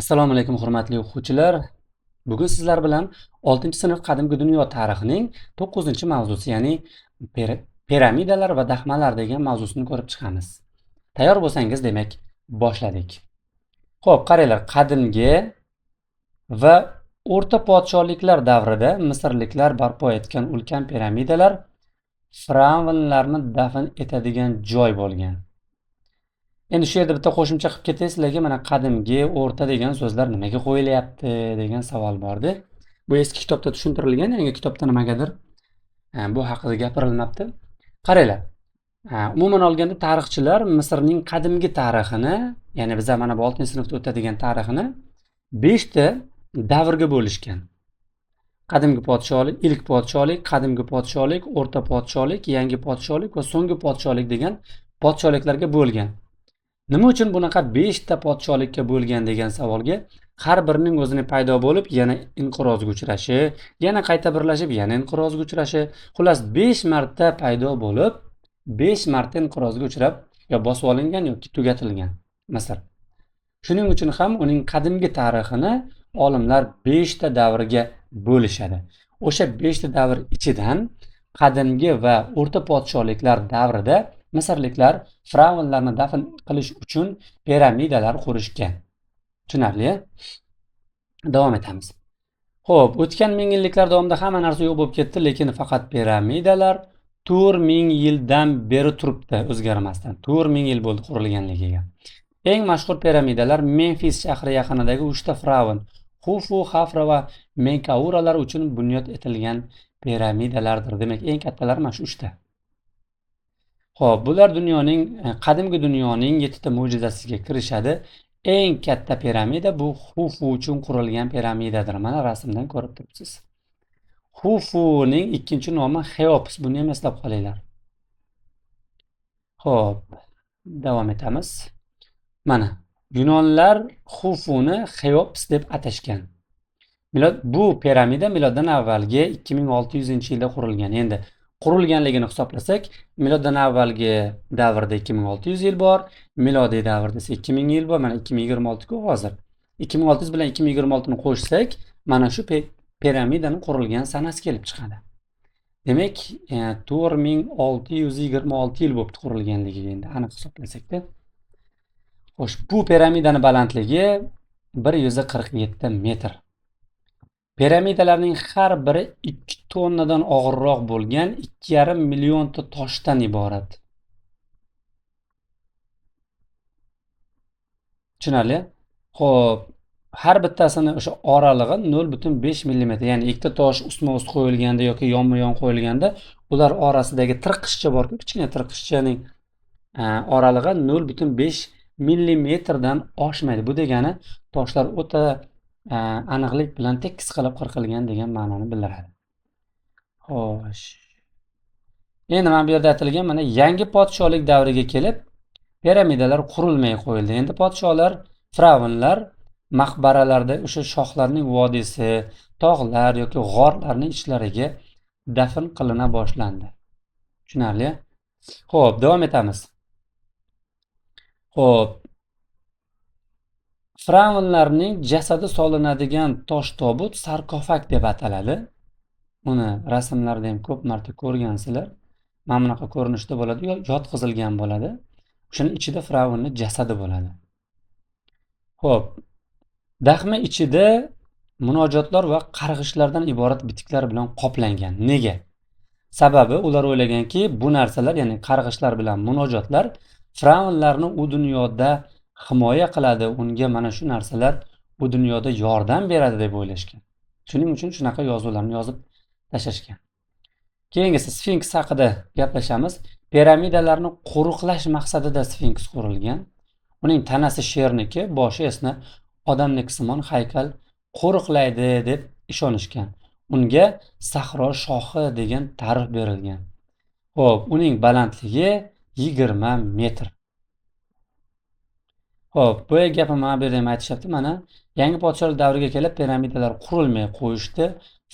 Assalomu alaykum hurmatli o'quvchilar. Bugun sizlar bilan 6-sinf qadimgi dunyo tarixining 9-mavzusi, ya'ni piramidalar va daxmalar degan mavzusini ko'rib chiqamiz. Tayyor bo'lsangiz, demak, boshladik. Xo'p, qaranglar, qadimgi va o'rta podshohliklar davrida misrliklar barpo etgan ulkan piramidalar fir'avnlarni dafn etadigan joy bo'lgan. Endi shu yerda bitta qo'shimcha qilib ketay sizlarga, mana qadimgi, o'rta degan so'zlar nimaga qo'yilyapti degan savol bordi. Bu eski kitobda tushuntirilgan, yangi kitobda nimagadir bu haqida gapirilmabdi. Qaranglar. Umuman olganda tarixchilar Misrning qadimgi tarixini, ya'ni biz mana bu 6-sinfda o'tadigan tarixini 5 ta davrga bo'lishgan. Qadimgi podshohlik, ilk podshohlik, qadimgi podshohlik, o'rta podshohlik, yangi podshohlik va so'nggi podshohlik degan podshohliklarga bo'lgan. Nima uchun bunaqa 5 ta podshohlikka bo'lgan degan savolga, har birining o'zining paydo bo'lib, yana inqirozga uchrashi, yana qayta birlashib, yana inqirozga uchrashi, xullas 5 marta paydo bo'lib, 5 marta inqirozga uchrab, yo bosib olingan yoki tugatilgan Misr. Shuning uchun ham uning qadimgi tarixini olimlar 5 ta davrga bo'lishadi. O'sha 5 ta davr ichidan qadimgi va o'rta podshohliklar davrida Misrliklar fir'avnlarni dafn qilish uchun piramidalar qurishgan. Tushunarli? Davom etamiz. Xo'p, o'tgan ming yilliklar davomida hamma narsa yo'q bo'lib ketdi, lekin faqat piramidalar 4000 yildan beri turibdi, o'zgarmasdan. 4000 yil bo'ldi qurilganligiga. Eng mashhur piramidalar Memfis shahri yaqinidagi 3 ta fir'avn Xufu, Xafra va Menkauralar uchun bunyod etilgan piramidalardir. Demak, eng kattalari mana shu 3 ta. Xo'p, bular qadimgi dunyoning 7 ta mo'jizasiga kirishadi. Eng katta piramida bu Xufu uchun qurilgan piramidadir. Mana rasmdan ko'rib turibsiz. Xufuning ikkinchi nomi Xeops. Buni ham eslab qolinglar. Xo'p, davom etamiz. Mana Yunonlar Xufuni Xeops deb atashgan. Bu piramida miloddan avvalgi 2600-yilda qurilgan. Endi qurilganligini hisoblasak, miloddan avvalgi davrda 2600 yil bor, milodiy davrda esa 2000 yil bor. Mana 2026 ku hozir. 2600 bilan 2026 ni qo'shsak, mana shu piramidaning qurilgan sanasi kelib chiqadi. Demak, 4626 yil bo'libdi qurilganligiga endi aniq hisoblasak-da. Xo'sh, bu piramidani balandligi 147 metr. Piramidalarning har biri 2 tonnadan og'irroq bo'lgan 2,5 million ta toshdan iborat. Tushunarli? Xo'p, har bittasini o'sha oralig'i 0,5 mm, ya'ni ikkita tosh ustma-ust qo'yilganda yoki yonma-yon qo'yilganda, ular orasidagi tirqishcha bor-ku, kichkina tirqishchaning oralig'i 0,5 millimetrdan oshmaydi. Bu degani toshlar o'ta aniqlik bilan tekis qilib qirqilgan degan ma'noni bildiradi. Xo'sh. Endi mana bu yerda aytilgan, mana yangi podshohlik davriga kelib piramidalar qurilmay qo'yildi. Endi podshohlar, fir'avnlar maqbaralarda o'sha shohlarning vodiysi, tog'lar yoki g'orlarning ichlariga dafn qilina boshlandi. Tushunarli? Xo'p, davom etamiz. Xo'p. Fir'avnlarning jasadi solinadigan tosh tobut sarkofag deb ataladi. Uni rasmlarda ham ko'p marta ko'rgansizlar. Mana bunaqa ko'rinishda bo'ladi, yotqizilgan bo'ladi. O'shaning ichida fir'avnning jasadi bo'ladi. Xo'p. Daxma ichida munojotlar va qarg'ishlardan iborat bitiklar bilan qoplangan. Nega? Sababi ular o'ylaganki, bu narsalar, ya'ni qarg'ishlar bilan munojotlar fir'avnlarni u dunyoda himoya qiladi, unga mana shu narsalar bu dunyoda yordam beradi deb o'ylashgan. Shuning uchun shunaqa yozuvlarni yozib tashashgan. Keyingisi Sfinks haqida gaplashamiz. Piramidalarni qo'riqlash maqsadida Sfinks qurilgan. Uning tanasi sherniki, boshi esa odamniksimon haykal qo'riqlaydi deb ishonishgan. Unga Sahro shohi degan ta'rif berilgan. Xo'p, uning balandligi 20 metr. Xo'p, bu gapni mana bu yerda ham aytishyapti. Mana yangi podshohlik davriga kelib piramidalar qurilmay qo'yishdi.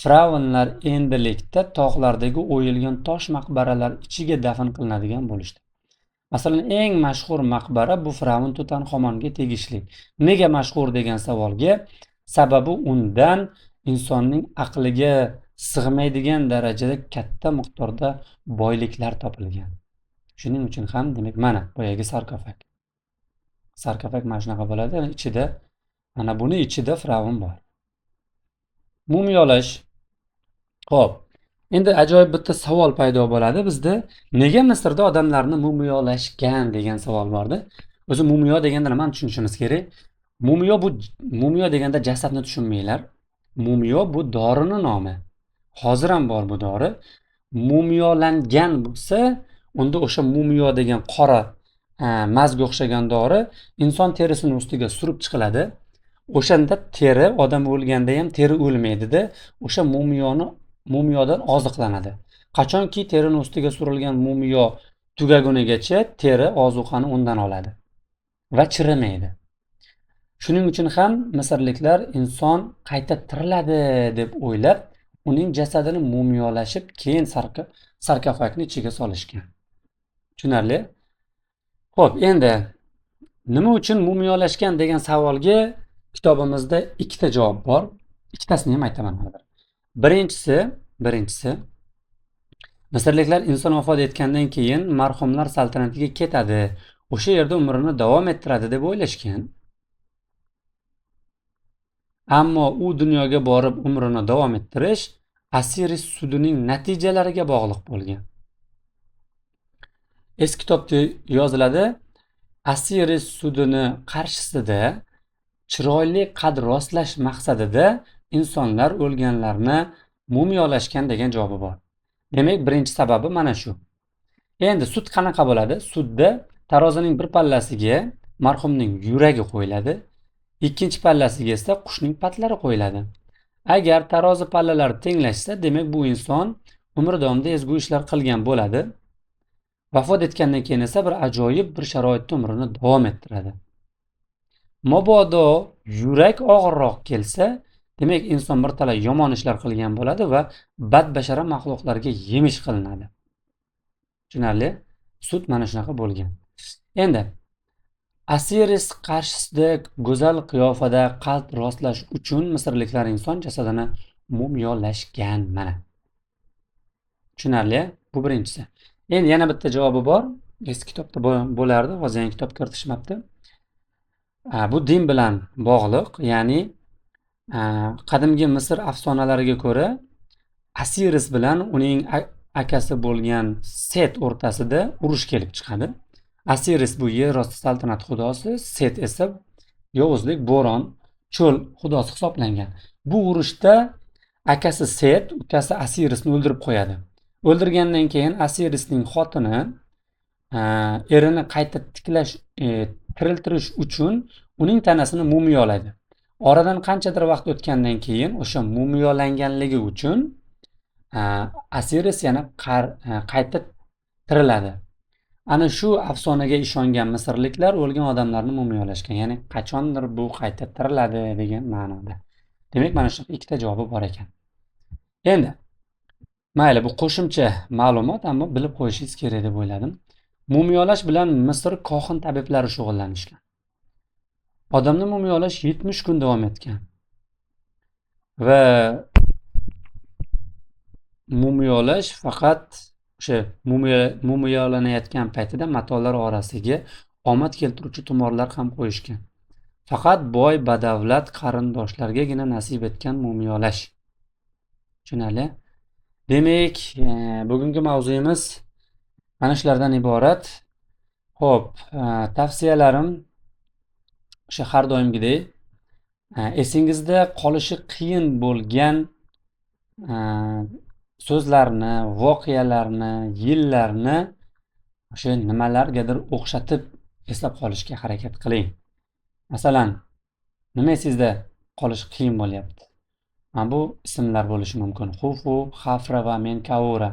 Fir'avnlar endilikda tog'lardagi o'yilgan tosh maqbaralar ichiga dafn qilinadigan bo'lishdi. Masalan, eng mashhur maqbara bu Fir'avn Tutanxomonga tegishli. Nega mashhur degan savolga, sababi undan insonning aqliga sig'maydigan darajada katta miqdorda boyliklar topilgan. Shuning uchun ham demak mana boyagi sarkofag. Sarkofag mana shunaqa bo'ladi, ichida mana buni ichida Fir'avn bor. Mumiyolash. Xo'p. Endi ajoyib bitta savol paydo bo'ladi bizda. Nega Misrda odamlarni mumiyolashgan degan savol borda. O'zi mumiyo deganda nimani tushunishimiz kerak? Mumiyo bu mumiyo deganda jasadni tushunmanglar. Mumiyo bu dorini nomi. Hozir ham bor bu dori. Mumiyolangan bo'lsa, unda o'sha mumiyo degan qora mazga o'xshagan dori inson terisini ustiga surib chiqiladi. O'shanda teri odam o'lganda ham teri o'lmaydida, o'sha mumiyodan oziqlanadi. Qachonki terini ustiga surilgan mumiyo tugagunigacha teri ozuqani undan oladi va chirimaydi. Shuning uchun ham misrliklar inson qayta tiriladi deb o'ylab, uning jasadini mumiyolashib, keyin sarkofagni ichiga solishgan. Tushunarli? Xo'p, endi nima uchun mumiyolashgan degan savolga kitobimizda ikkita javob bor. Ikkitasini ham aytaman hozir. Birinchisi Misrliklar inson vafot etgandan keyin marhumlar saltanatiga ketadi, o'sha yerda umrini davom ettiradi deb o'ylashgan. Ammo u dunyoga borib umrini davom ettirish Asiris sudining natijalariga bog'liq bo'lgan. Eski kitobda yoziladi, Asiris sudini qarshisida chiroyli qad rostlash maqsadida insonlar o'lganlarni mumiyolashgan degan javobi bor. Demak, birinchi sababi mana shu. Endi sud qanaqa bo'ladi? Sudda tarozining bir pallasiga marhumning yuragi qo'yiladi, ikkinchi pallasiga esa qushning patlari qo'yiladi. Agar tarozi pallalari tenglashsa, demak bu inson umr davomida ezgu ishlar qilgan bo'ladi. Vafot etgandan keyin esa bir ajoyib bir sharoitda umrini davom ettiradi. Mabodo yurak og'irroq kelsa, demak inson bir talay yomon ishlar qilgan bo'ladi va badbashara maxluqlarga yemish qilinadi. Tushunarli? Sud mana shunaqa bo'lgan. Endi Asiris qarshisida go'zal qiyofada qalb rostlash uchun misrliklar inson jasadini mumiyolashgan mana. Tushunarli? Bu birinchisi. Endi yana bitta javobi bor. Eski kitobda bo'lardi, hozir yangi kitob kiritishmabdi. Bu din bilan bog'liq, ya'ni qadimgi Misr afsonalariga ko'ra Asiris bilan uning akasi bo'lgan Set o'rtasida urush kelib chiqadi. Asiris bu yer osti saltanat xudosi, Set esa yovuzlik, bo'ron, cho'l xudosi hisoblangan. Bu urushda akasi Set ukasi Asirisni o'ldirib qo'yadi. O'ldirgandan keyin Asirisning xotini erini qayta tiklash, tiriltirish uchun uning tanasini mumiyolaydi. Oradan qanchadir vaqt o'tgandan keyin o'sha mumiyolanganligi uchun Asiris yana qayta tiriladi. Ana shu afsonaga ishongan misrliklar o'lgan odamlarni mumiyolashgan, ya'ni qachondir bu qayta tiriladi degan ma'noda. Demak, mana shu ikkita javobi bor ekan. Endi mayli, bu qo'shimcha ma'lumot, ammo bilib qo'yishingiz kerak deb o'yladim. Mumiyolash bilan Misr kohin tabiblari shug'ullanishgan. Odamni mumiyolash 70 kun davom etgan. Va mumiyolash faqat o'sha mumiyolanayotgan paytida matolar orasiga omad keltiruvchi tumorlar ham qo'yishgan. Faqat boy badavlat qarindoshlargagina nasib etgan mumiyolash. Tushunarli? Demak, bugungi mavzuyimiz mana shulardan iborat. Xo'p, tavsiyalarim o'sha har doimgidek esingizda qolishi qiyin bo'lgan so'zlarni, voqealarni, yillarni o'sha nimalargadir o'xshatib eslab qolishga harakat qiling. Masalan, nima esingizda qolish qiyin bo'lyapti? Mana bu ismlar bo'lishi mumkin. Xufu, Xafra va Menkaura.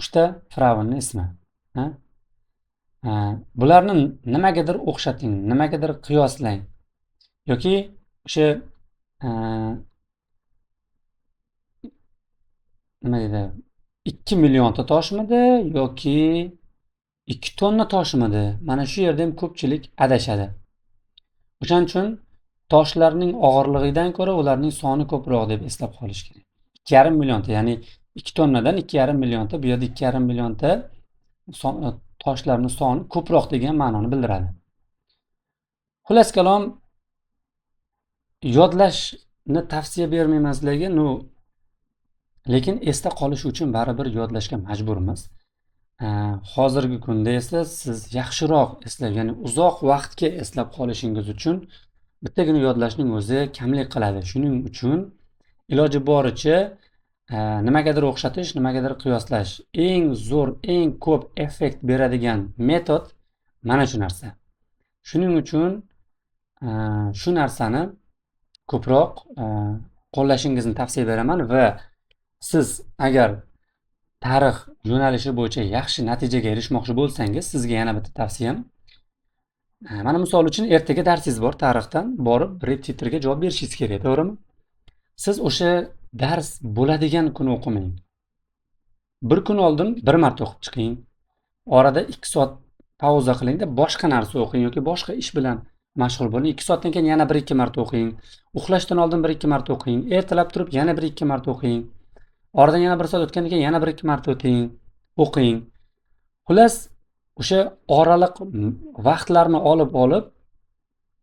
Uchta Fir'avnning ismi. Bularni nimagadir o'xshating, nimagadir qiyoslang. Yoki o'sha nima deydi? 2 millionta toshmidi yoki 2 tonna toshmidi? Mana shu yerda ham ko'pchilik adashadi. O'shaning uchun toshlarning og'irligidan ko'ra ularning soni ko'proq deb eslab qolish kerak. 2,5 millionta, ya'ni 2 tonnadan 2,5 millionta, bu yerda 2,5 millionta toshlarning soni ko'proq degan ma'noni bildiradi. Xullas kalom, yodlashni tavsiya bermayman sizlarga, lekin esda qolish uchun baribir yodlashga majburmiz. Hozirgi kunda esa siz yaxshiroq eslab, ya'ni uzoq vaqtga eslab qolishingiz uchun bittagina yodlashning o'zi kamlik qiladi. Shuning uchun iloji boricha nimagadir o'xshatish, nimagadir qiyoslash, eng zo'r, eng ko'p effekt beradigan metod mana shu narsa. Shuning uchun shu narsani ko'proq qo'llashingizni tavsiya beraman va siz agar tarix yo'nalishi bo'yicha yaxshi natijaga erishmoqchi bo'lsangiz, sizga yana bitta tavsiyam. Mana misol uchun ertaga darsingiz bor tarixdan, borib repetitorga javob berishingiz kerak, to'g'rimi? Siz o'sha dars bo'ladigan kuni o'qimang. Bir kun oldin bir marta o'qib chiqing. Orada 2 soat pauza qilingda boshqa narsa o'qing yoki boshqa ish bilan mashg'ul bo'ling. 2 soatdan keyin yana 1-2 marta o'qing. Uxlashdan oldin 1-2 marta o'qing. Ertalab turib yana 1-2 marta o'qing. Oradan yana 1 soat o'tgandan keyin yana 1-2 marta o'qing. Xullas, o'sha oraliq vaqtlarni olib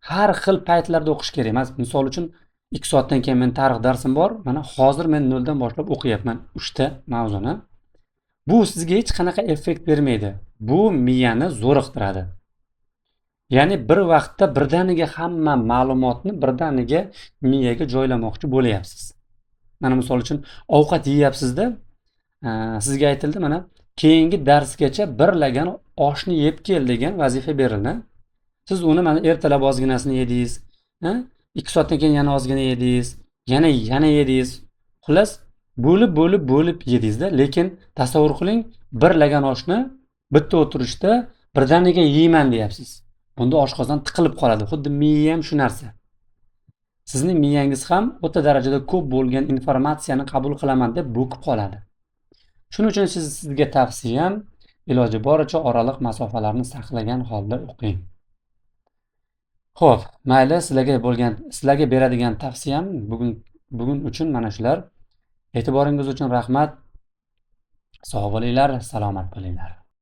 har xil paytlarda o'qish kerak emas. Misol uchun 2 soatdan keyin men tarix darsim bor. Mana hozir men 0 dan boshlab o'qiyapman 3 ta mavzuni. Bu sizga hech qanaqa effekt bermaydi. Bu miyani zo'riqtiradi. Ya'ni bir vaqtda birdaniga hamma ma'lumotni birdaniga miyaga joylamoqchi bo'layapsiz. Mana misol uchun ovqat yeyapsizda, sizga aytildi, mana keyingi darsgacha bir lagan oshni yeb kel degan vazifa berildi. Siz uni mana ertalab ozginasini yedingiz, 2 soatdan keyin yana ozgina yedingiz, yana yedingiz. Xullas, bo'lib yedingizda, lekin tasavvur qiling, bir lagan oshni bitta o'tirishda birdaniga yeyman deyapsiz. Bunda oshqozon tiqilib qoladi. Xuddi miya ham shu narsa. Sizning miyangiz ham o'ta darajada ko'p bo'lgan informatsiyani qabul qilaman deb bo'kib qoladi. Shuning uchun sizga tavsiyam, iloji boricha oraliq masofalarni saqlagan holda o'qing. Xo'p, mayli, sizlarga beradigan tavsiyam bugun uchun mana shular. E'tiboringiz uchun rahmat. Sog' bo'linglar, salomat bo'linglar.